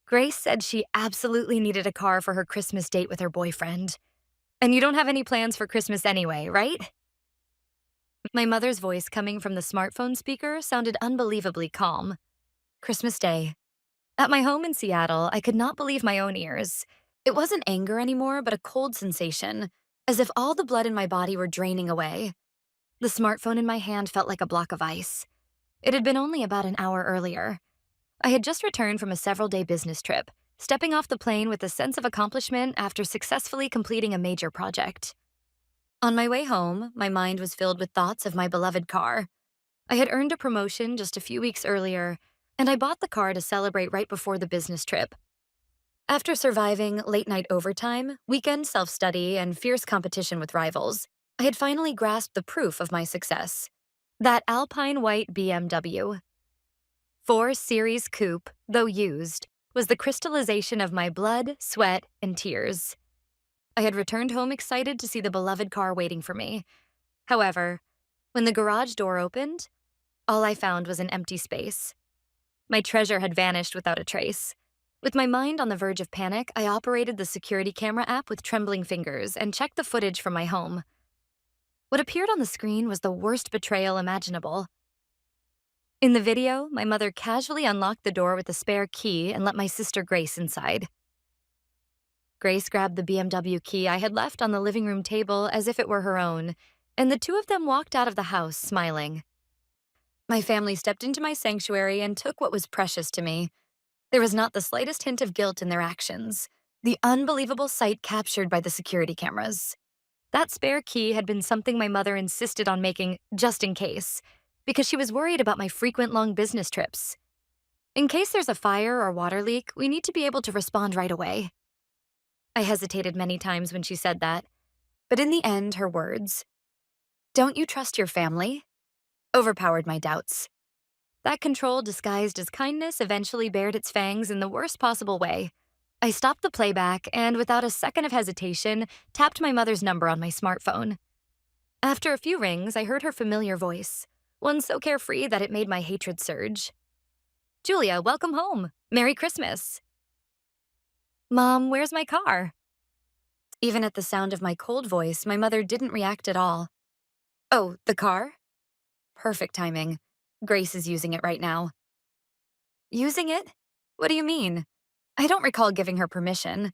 Grace said she absolutely needed a car for her Christmas date with her boyfriend. And you don't have any plans for Christmas anyway, right? My mother's voice coming from the smartphone speaker sounded unbelievably calm. Christmas Day. At my home in Seattle, I could not believe my own ears. It wasn't anger anymore, but a cold sensation, as if all the blood in my body were draining away. The smartphone in my hand felt like a block of ice. It had been only about an hour earlier. I had just returned from a several-day business trip, stepping off the plane with a sense of accomplishment after successfully completing a major project. On my way home, my mind was filled with thoughts of my beloved car. I had earned a promotion just a few weeks earlier, and I bought the car to celebrate right before the business trip. After surviving late-night overtime, weekend self-study, and fierce competition with rivals, I had finally grasped the proof of my success. That alpine white BMW. 4 Series Coupe, though used, was the crystallization of my blood, sweat, and tears. I had returned home excited to see the beloved car waiting for me. However, when the garage door opened, all I found was an empty space. My treasure had vanished without a trace. With my mind on the verge of panic, I operated the security camera app with trembling fingers and checked the footage from my home. What appeared on the screen was the worst betrayal imaginable. In the video, my mother casually unlocked the door with a spare key and let my sister Grace inside. Grace grabbed the BMW key I had left on the living room table as if it were her own, and the two of them walked out of the house smiling. My family stepped into my sanctuary and took what was precious to me. There was not the slightest hint of guilt in their actions, the unbelievable sight captured by the security cameras. That spare key had been something my mother insisted on making just in case, because she was worried about my frequent long business trips. In case there's a fire or water leak, we need to be able to respond right away. I hesitated many times when she said that, but in the end, her words, "Don't you trust your family?" overpowered my doubts. That control disguised as kindness eventually bared its fangs in the worst possible way. I stopped the playback and, without a second of hesitation, tapped my mother's number on my smartphone. After a few rings, I heard her familiar voice, one so carefree that it made my hatred surge. "Julia, welcome home. Merry Christmas." "Mom, where's my car?" Even at the sound of my cold voice, my mother didn't react at all. "Oh, the car? Perfect timing. Grace is using it right now." "Using it? What do you mean? I don't recall giving her permission."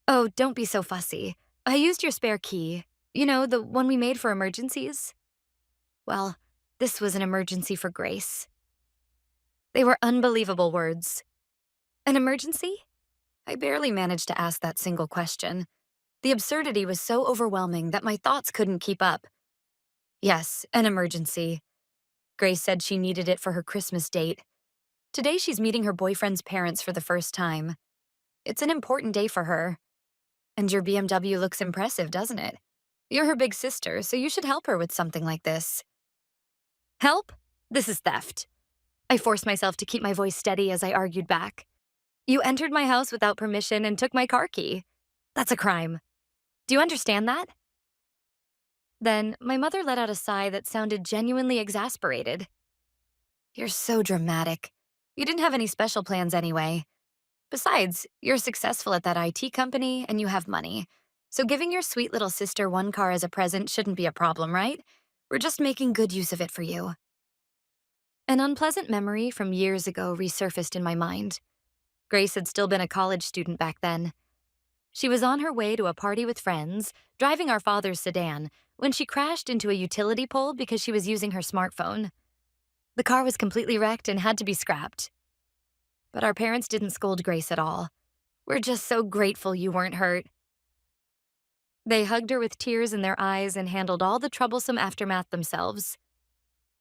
"Oh, don't be so fussy. I used your spare key. You know, the one we made for emergencies?" Well, this was an emergency for Grace. They were unbelievable words. An emergency? I barely managed to ask that single question. The absurdity was so overwhelming that my thoughts couldn't keep up. Yes, an emergency. Grace said she needed it for her Christmas date. Today she's meeting her boyfriend's parents for the first time. It's an important day for her. And your BMW looks impressive, doesn't it? You're her big sister, so you should help her with something like this. Help? This is theft. I forced myself to keep my voice steady as I argued back. You entered my house without permission and took my car key. That's a crime. Do you understand that? Then, my mother let out a sigh that sounded genuinely exasperated. You're so dramatic. You didn't have any special plans anyway. Besides, you're successful at that IT company and you have money. So giving your sweet little sister one car as a present shouldn't be a problem, right? We're just making good use of it for you. An unpleasant memory from years ago resurfaced in my mind. Grace had still been a college student back then. She was on her way to a party with friends, driving our father's sedan, when she crashed into a utility pole because she was using her smartphone. The car was completely wrecked and had to be scrapped. But our parents didn't scold Grace at all. "We're just so grateful you weren't hurt." They hugged her with tears in their eyes and handled all the troublesome aftermath themselves.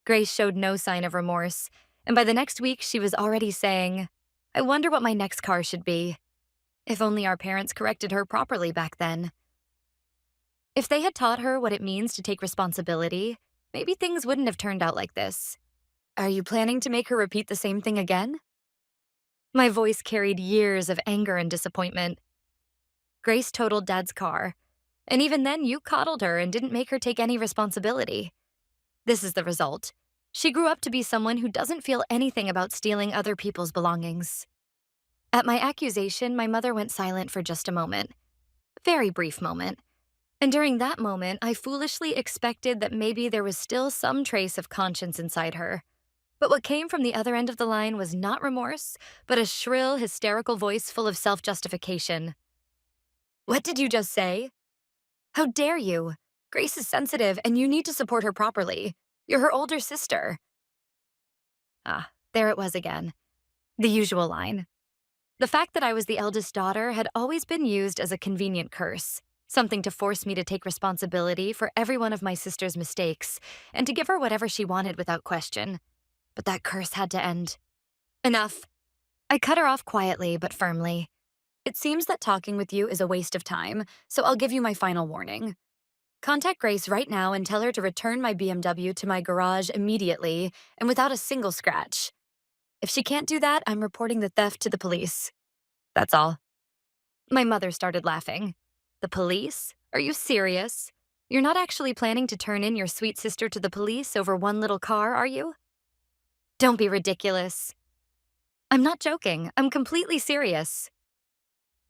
Grace showed no sign of remorse, and by the next week she was already saying, "I wonder what my next car should be." If only our parents corrected her properly back then. If they had taught her what it means to take responsibility, maybe things wouldn't have turned out like this. Are you planning to make her repeat the same thing again? My voice carried years of anger and disappointment. Grace totaled Dad's car, and even then you coddled her and didn't make her take any responsibility. This is the result. She grew up to be someone who doesn't feel anything about stealing other people's belongings. At my accusation, my mother went silent for just a moment. Very brief moment. And during that moment, I foolishly expected that maybe there was still some trace of conscience inside her. But what came from the other end of the line was not remorse, but a shrill, hysterical voice full of self justification. What did you just say? How dare you? Grace is sensitive and you need to support her properly. You're her older sister. Ah, there it was again. The usual line. The fact that I was the eldest daughter had always been used as a convenient curse, something to force me to take responsibility for every one of my sister's mistakes and to give her whatever she wanted without question. But that curse had to end. Enough. I cut her off quietly but firmly. It seems that talking with you is a waste of time, so I'll give you my final warning. Contact Grace right now and tell her to return my BMW to my garage immediately and without a single scratch. If she can't do that, I'm reporting the theft to the police. That's all. My mother started laughing. The police? Are you serious? You're not actually planning to turn in your sweet sister to the police over one little car, are you? Don't be ridiculous. I'm not joking. I'm completely serious.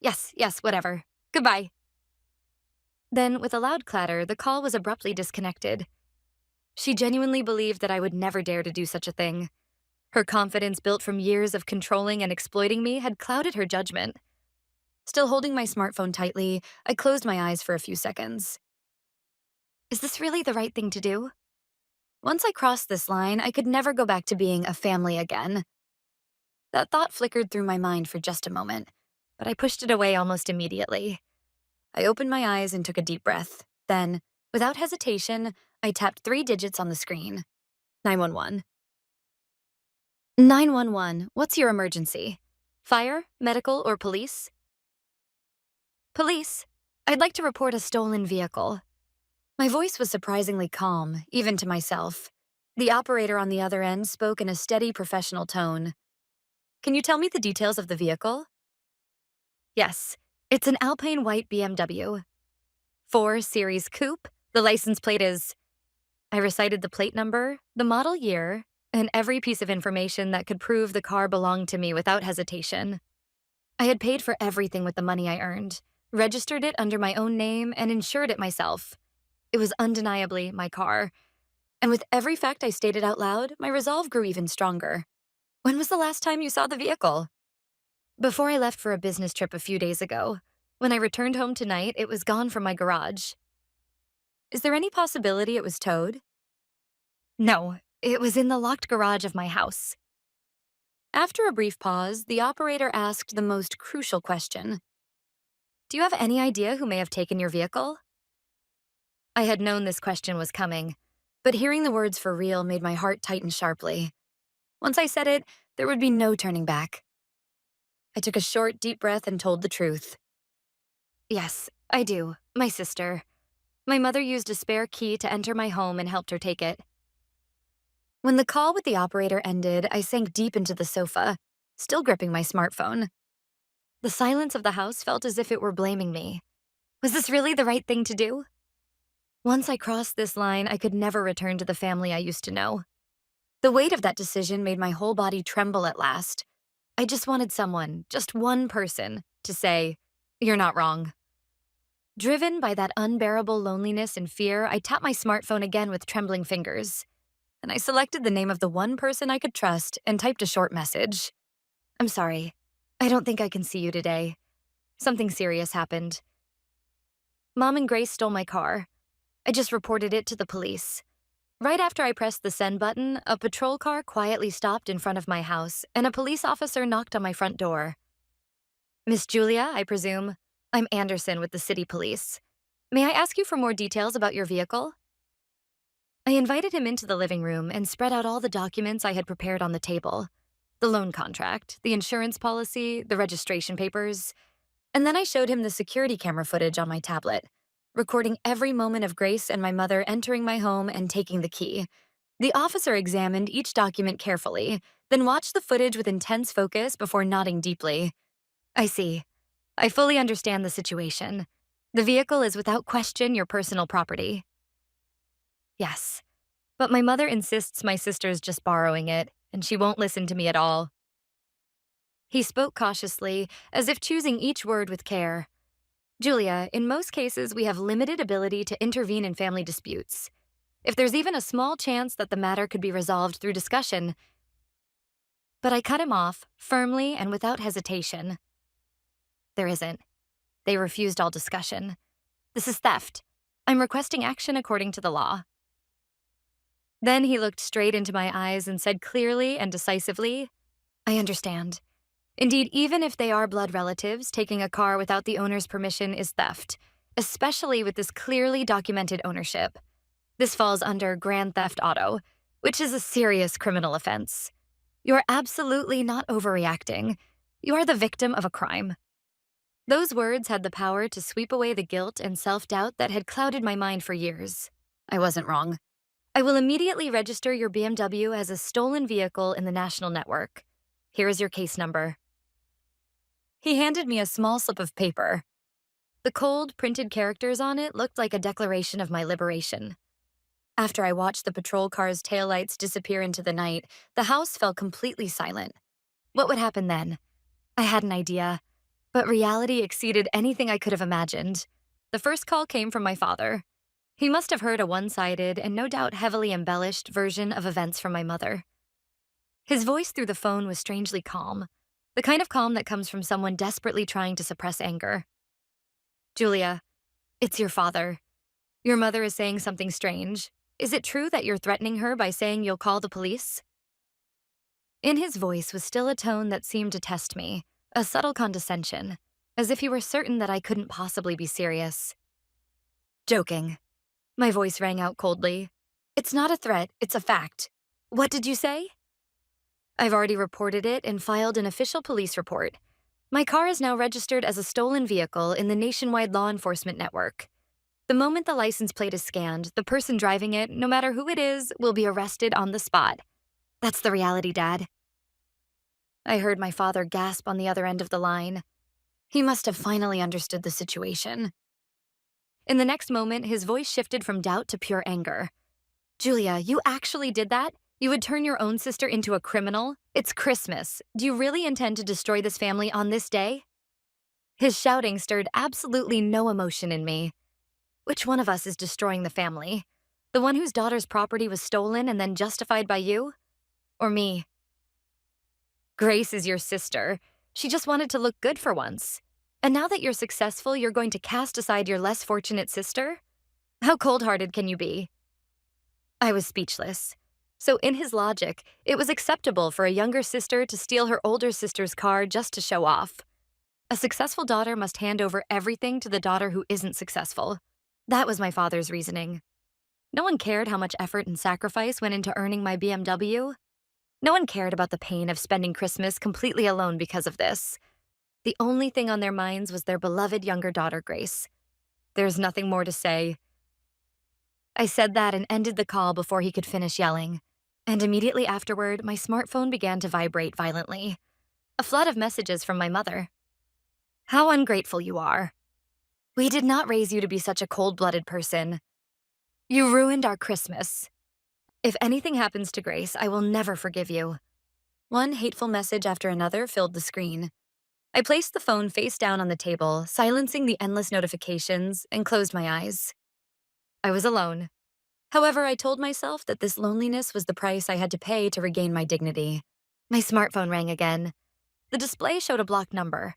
Yes, yes, whatever. Goodbye. Then, with a loud clatter, the call was abruptly disconnected. She genuinely believed that I would never dare to do such a thing. Her confidence, built from years of controlling and exploiting me, had clouded her judgment. Still holding my smartphone tightly, I closed my eyes for a few seconds. Is this really the right thing to do? Once I crossed this line, I could never go back to being a family again. That thought flickered through my mind for just a moment, but I pushed it away almost immediately. I opened my eyes and took a deep breath. Then, without hesitation, I tapped 3 digits on the screen. 911. 911, what's your emergency? Fire, medical, or police? Police. I'd like to report a stolen vehicle. My voice was surprisingly calm, even to myself. The operator on the other end spoke in a steady, professional tone. Can you tell me the details of the vehicle? Yes, it's an Alpine white BMW. 4 Series Coupe. The license plate is... I recited the plate number, the model year, and every piece of information that could prove the car belonged to me without hesitation. I had paid for everything with the money I earned, registered it under my own name, and insured it myself. It was undeniably my car. And with every fact I stated out loud, my resolve grew even stronger. When was the last time you saw the vehicle? Before I left for a business trip a few days ago. When I returned home tonight, it was gone from my garage. Is there any possibility it was towed? No, it was in the locked garage of my house. After a brief pause, the operator asked the most crucial question. Do you have any idea who may have taken your vehicle? I had known this question was coming, but hearing the words for real made my heart tighten sharply. Once I said it, there would be no turning back. I took a short, deep breath and told the truth. Yes, I do. My sister. My mother used a spare key to enter my home and helped her take it. When the call with the operator ended, I sank deep into the sofa, still gripping my smartphone. The silence of the house felt as if it were blaming me. Was this really the right thing to do? Once I crossed this line, I could never return to the family I used to know. The weight of that decision made my whole body tremble at last. I just wanted someone, just one person, to say, "You're not wrong." Driven by that unbearable loneliness and fear, I tapped my smartphone again with trembling fingers. And I selected the name of the one person I could trust and typed a short message. I'm sorry. I don't think I can see you today. Something serious happened. Mom and Grace stole my car. I just reported it to the police. Right after I pressed the send button, a patrol car quietly stopped in front of my house, and a police officer knocked on my front door. Miss Julia, I presume? I'm Anderson with the city police. May I ask you for more details about your vehicle? I invited him into the living room and spread out all the documents I had prepared on the table. The loan contract, the insurance policy, the registration papers. And then I showed him the security camera footage on my tablet, recording every moment of Grace and my mother entering my home and taking the key. The officer examined each document carefully, then watched the footage with intense focus before nodding deeply. I see. I fully understand the situation. The vehicle is without question your personal property. Yes, but my mother insists my sister's just borrowing it, and she won't listen to me at all. He spoke cautiously, as if choosing each word with care. Julia, in most cases, we have limited ability to intervene in family disputes. If there's even a small chance that the matter could be resolved through discussion. But I cut him off, firmly and without hesitation. There isn't. They refused all discussion. This is theft. I'm requesting action according to the law. Then he looked straight into my eyes and said clearly and decisively, I understand. Indeed, even if they are blood relatives, taking a car without the owner's permission is theft, especially with this clearly documented ownership. This falls under grand theft auto, which is a serious criminal offense. You're absolutely not overreacting. You are the victim of a crime. Those words had the power to sweep away the guilt and self-doubt that had clouded my mind for years. I wasn't wrong. I will immediately register your BMW as a stolen vehicle in the national network. Here is your case number. He handed me a small slip of paper. The cold, printed characters on it looked like a declaration of my liberation. After I watched the patrol car's taillights disappear into the night, the house fell completely silent. What would happen then? I had an idea, but reality exceeded anything I could have imagined. The first call came from my father. He must have heard a one-sided and no doubt heavily embellished version of events from my mother. His voice through the phone was strangely calm, the kind of calm that comes from someone desperately trying to suppress anger. Julia, it's your father. Your mother is saying something strange. Is it true that you're threatening her by saying you'll call the police? In his voice was still a tone that seemed to test me, a subtle condescension, as if he were certain that I couldn't possibly be serious. Joking. My voice rang out coldly. It's not a threat, it's a fact. What did you say? I've already reported it and filed an official police report. My car is now registered as a stolen vehicle in the nationwide law enforcement network. The moment the license plate is scanned, the person driving it, no matter who it is, will be arrested on the spot. That's the reality, Dad. I heard my father gasp on the other end of the line. He must have finally understood the situation. In the next moment, his voice shifted from doubt to pure anger. Julia, you actually did that? You would turn your own sister into a criminal? It's Christmas. Do you really intend to destroy this family on this day? His shouting stirred absolutely no emotion in me. Which one of us is destroying the family? The one whose daughter's property was stolen and then justified by you? Or me? Grace is your sister. She just wanted to look good for once. And now that you're successful, you're going to cast aside your less fortunate sister? How cold-hearted can you be? I was speechless. So in his logic, it was acceptable for a younger sister to steal her older sister's car just to show off. A successful daughter must hand over everything to the daughter who isn't successful. That was my father's reasoning. No one cared how much effort and sacrifice went into earning my BMW. No one cared about the pain of spending Christmas completely alone because of this. The only thing on their minds was their beloved younger daughter, Grace. There's nothing more to say. I said that and ended the call before he could finish yelling. And immediately afterward, my smartphone began to vibrate violently. A flood of messages from my mother. How ungrateful you are. We did not raise you to be such a cold-blooded person. You ruined our Christmas. If anything happens to Grace, I will never forgive you. One hateful message after another filled the screen. I placed the phone face down on the table, silencing the endless notifications, and closed my eyes. I was alone. However, I told myself that this loneliness was the price I had to pay to regain my dignity. My smartphone rang again. The display showed a blocked number.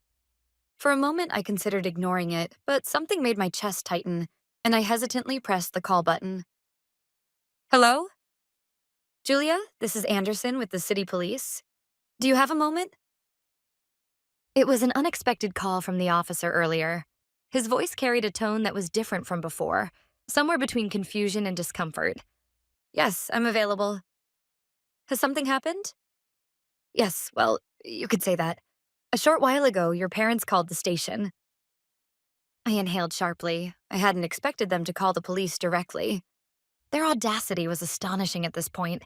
For a moment, I considered ignoring it, but something made my chest tighten, and I hesitantly pressed the call button. Hello? Julia, this is Anderson with the city police. Do you have a moment? It was an unexpected call from the officer earlier. His voice carried a tone that was different from before, somewhere between confusion and discomfort. Yes, I'm available. Has something happened? Yes, well, you could say that. A short while ago, your parents called the station. I inhaled sharply. I hadn't expected them to call the police directly. Their audacity was astonishing at this point.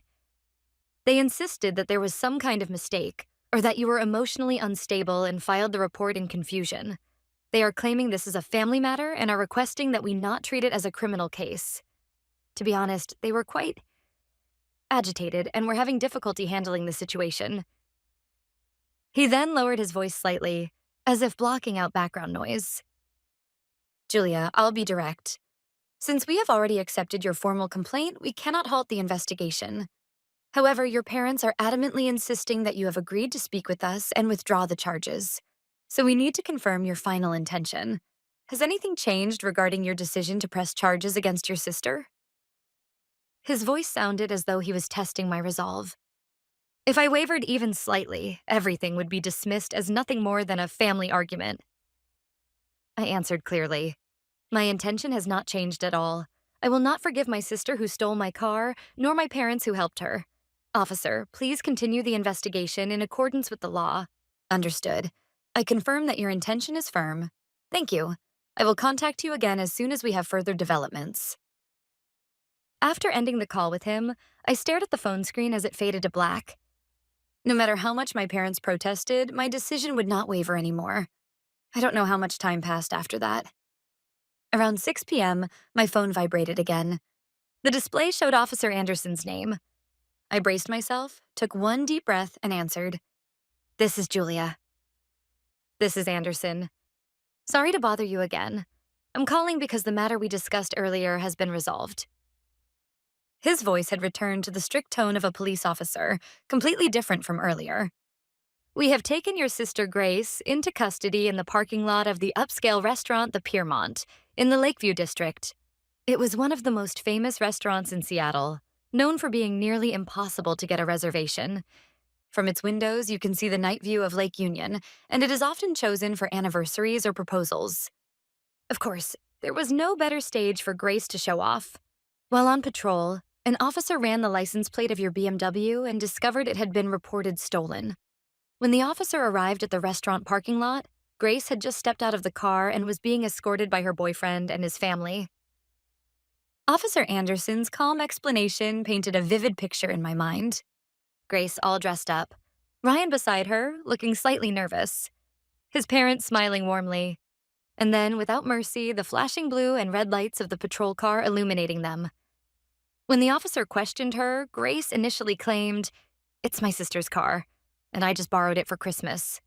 They insisted that there was some kind of mistake, or that you were emotionally unstable and filed the report in confusion. They are claiming this is a family matter and are requesting that we not treat it as a criminal case. To be honest, they were quite agitated and were having difficulty handling the situation. He then lowered his voice slightly, as if blocking out background noise. Julia, I'll be direct. Since we have already accepted your formal complaint, we cannot halt the investigation. However, your parents are adamantly insisting that you have agreed to speak with us and withdraw the charges. So we need to confirm your final intention. Has anything changed regarding your decision to press charges against your sister? His voice sounded as though he was testing my resolve. If I wavered even slightly, everything would be dismissed as nothing more than a family argument. I answered clearly. My intention has not changed at all. I will not forgive my sister who stole my car, nor my parents who helped her. Officer, please continue the investigation in accordance with the law. Understood. I confirm that your intention is firm. Thank you. I will contact you again as soon as we have further developments. After ending the call with him, I stared at the phone screen as it faded to black. No matter how much my parents protested, my decision would not waver anymore. I don't know how much time passed after that. Around 6 p.m., my phone vibrated again. The display showed Officer Anderson's name. I braced myself, took one deep breath, and answered. This is Julia. This is Anderson. Sorry to bother you again. I'm calling because the matter we discussed earlier has been resolved. His voice had returned to the strict tone of a police officer, completely different from earlier. We have taken your sister Grace into custody in the parking lot of the upscale restaurant The Piermont, in the Lakeview district. It was one of the most famous restaurants in Seattle, known for being nearly impossible to get a reservation. From its windows, you can see the night view of Lake Union, and it is often chosen for anniversaries or proposals. Of course, there was no better stage for Grace to show off. While on patrol, an officer ran the license plate of your BMW and discovered it had been reported stolen. When the officer arrived at the restaurant parking lot, Grace had just stepped out of the car and was being escorted by her boyfriend and his family. Officer Anderson's calm explanation painted a vivid picture in my mind. Grace all dressed up, Ryan beside her, looking slightly nervous, his parents smiling warmly, and then, without mercy, the flashing blue and red lights of the patrol car illuminating them. When the officer questioned her, Grace initially claimed, "It's my sister's car, and I just borrowed it for Christmas."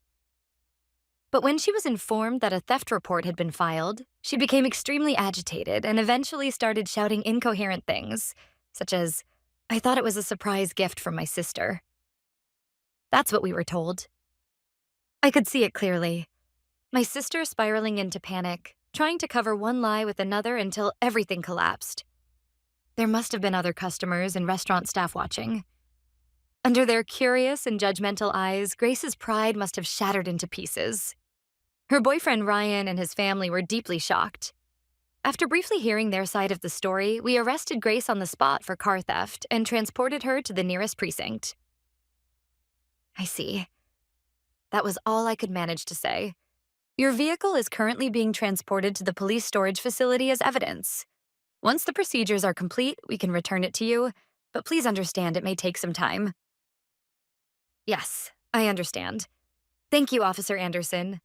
But when she was informed that a theft report had been filed, she became extremely agitated and eventually started shouting incoherent things, such as, "I thought it was a surprise gift from my sister." That's what we were told. I could see it clearly. My sister spiraling into panic, trying to cover one lie with another until everything collapsed. There must have been other customers and restaurant staff watching. Under their curious and judgmental eyes, Grace's pride must have shattered into pieces. Her boyfriend Ryan and his family were deeply shocked. After briefly hearing their side of the story, we arrested Grace on the spot for car theft and transported her to the nearest precinct. I see. That was all I could manage to say. Your vehicle is currently being transported to the police storage facility as evidence. Once the procedures are complete, we can return it to you, but please understand it may take some time. Yes, I understand. Thank you, Officer Anderson.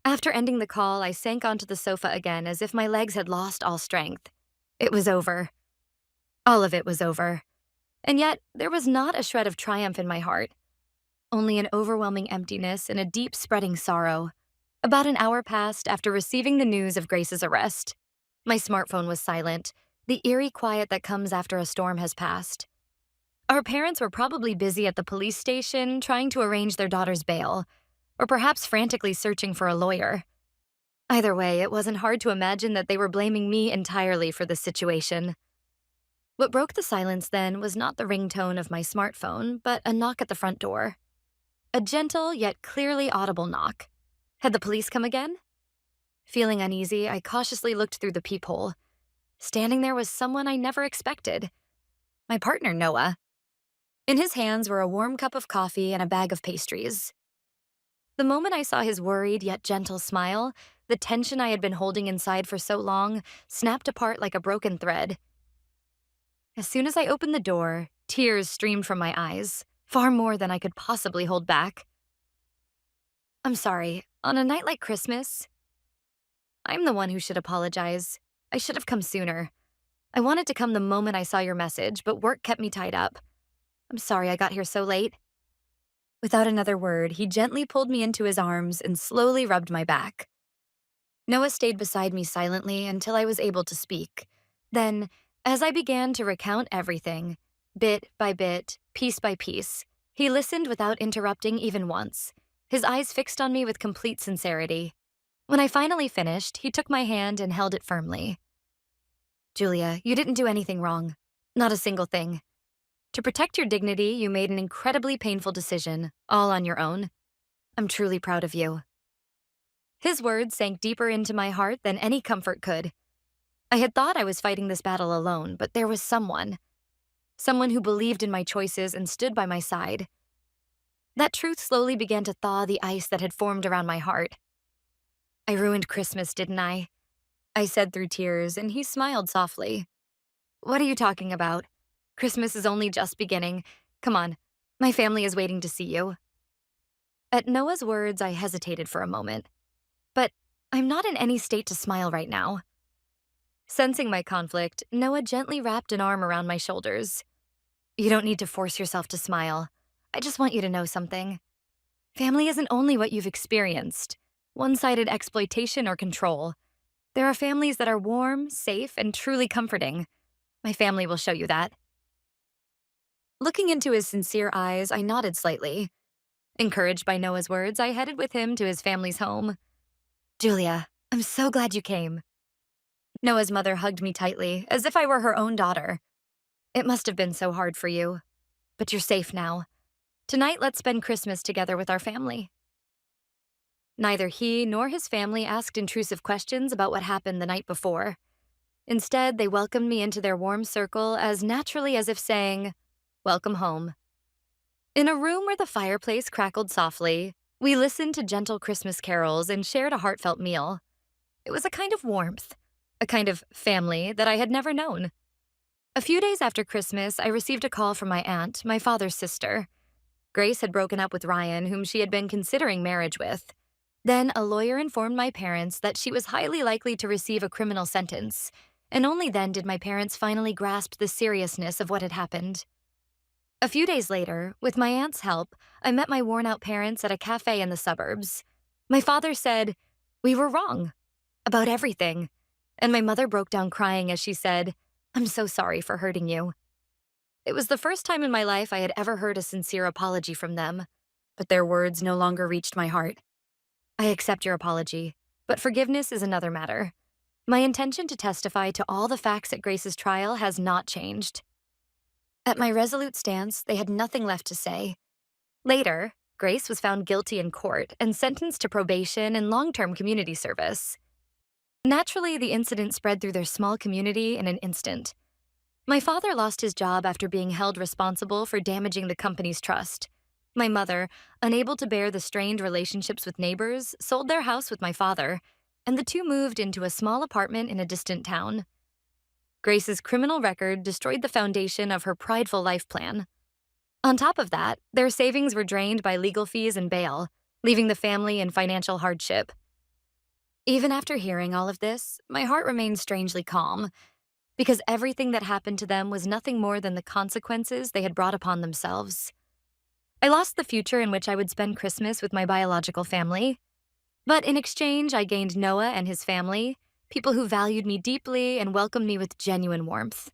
After ending the call, I sank onto the sofa again as if my legs had lost all strength. It was over. All of it was over. And yet, there was not a shred of triumph in my heart. Only an overwhelming emptiness and a deep spreading sorrow. About an hour passed after receiving the news of Grace's arrest. My smartphone was silent, the eerie quiet that comes after a storm has passed. Our parents were probably busy at the police station trying to arrange their daughter's bail, or perhaps frantically searching for a lawyer. Either way, it wasn't hard to imagine that they were blaming me entirely for this situation. What broke the silence then was not the ringtone of my smartphone, but a knock at the front door. A gentle yet clearly audible knock. Had the police come again? Feeling uneasy, I cautiously looked through the peephole. Standing there was someone I never expected. My partner, Noah. In his hands were a warm cup of coffee and a bag of pastries. The moment I saw his worried yet gentle smile, the tension I had been holding inside for so long snapped apart like a broken thread. As soon as I opened the door, tears streamed from my eyes, far more than I could possibly hold back. I'm sorry, on a night like Christmas, I'm the one who should apologize. I should have come sooner. I wanted to come the moment I saw your message, but work kept me tied up. I'm sorry I got here so late. Without another word, he gently pulled me into his arms and slowly rubbed my back. Noah stayed beside me silently until I was able to speak. Then, as I began to recount everything, bit by bit, piece by piece, he listened without interrupting even once, his eyes fixed on me with complete sincerity. When I finally finished, he took my hand and held it firmly. Julia, you didn't do anything wrong. Not a single thing. To protect your dignity, you made an incredibly painful decision, all on your own. I'm truly proud of you. His words sank deeper into my heart than any comfort could. I had thought I was fighting this battle alone, but there was someone who believed in my choices and stood by my side. That truth slowly began to thaw the ice that had formed around my heart. I ruined Christmas, didn't I? I said through tears, and he smiled softly. What are you talking about? Christmas is only just beginning. Come on, my family is waiting to see you. At Noah's words, I hesitated for a moment. But I'm not in any state to smile right now. Sensing my conflict, Noah gently wrapped an arm around my shoulders. You don't need to force yourself to smile. I just want you to know something. Family isn't only what you've experienced, one-sided exploitation or control. There are families that are warm, safe, and truly comforting. My family will show you that. Looking into his sincere eyes, I nodded slightly. Encouraged by Noah's words, I headed with him to his family's home. Julia, I'm so glad you came. Noah's mother hugged me tightly, as if I were her own daughter. It must have been so hard for you. But you're safe now. Tonight, let's spend Christmas together with our family. Neither he nor his family asked intrusive questions about what happened the night before. Instead, they welcomed me into their warm circle as naturally as if saying, welcome home. In a room where the fireplace crackled softly, we listened to gentle Christmas carols and shared a heartfelt meal. It was a kind of warmth, a kind of family that I had never known. A few days after Christmas, I received a call from my aunt, my father's sister. Grace had broken up with Ryan, whom she had been considering marriage with. Then a lawyer informed my parents that she was highly likely to receive a criminal sentence, and only then did my parents finally grasp the seriousness of what had happened. A few days later, with my aunt's help, I met my worn-out parents at a cafe in the suburbs. My father said, we were wrong. About everything. And my mother broke down crying as she said, I'm so sorry for hurting you. It was the first time in my life I had ever heard a sincere apology from them, but their words no longer reached my heart. I accept your apology, but forgiveness is another matter. My intention to testify to all the facts at Grace's trial has not changed. At my resolute stance, they had nothing left to say. Later, Grace was found guilty in court and sentenced to probation and long-term community service. Naturally, the incident spread through their small community in an instant. My father lost his job after being held responsible for damaging the company's trust. My mother, unable to bear the strained relationships with neighbors, sold their house with my father, and the two moved into a small apartment in a distant town. Grace's criminal record destroyed the foundation of her prideful life plan. On top of that, their savings were drained by legal fees and bail, leaving the family in financial hardship. Even after hearing all of this, my heart remained strangely calm, because everything that happened to them was nothing more than the consequences they had brought upon themselves. I lost the future in which I would spend Christmas with my biological family, but in exchange, I gained Noah and his family, people who valued me deeply and welcomed me with genuine warmth.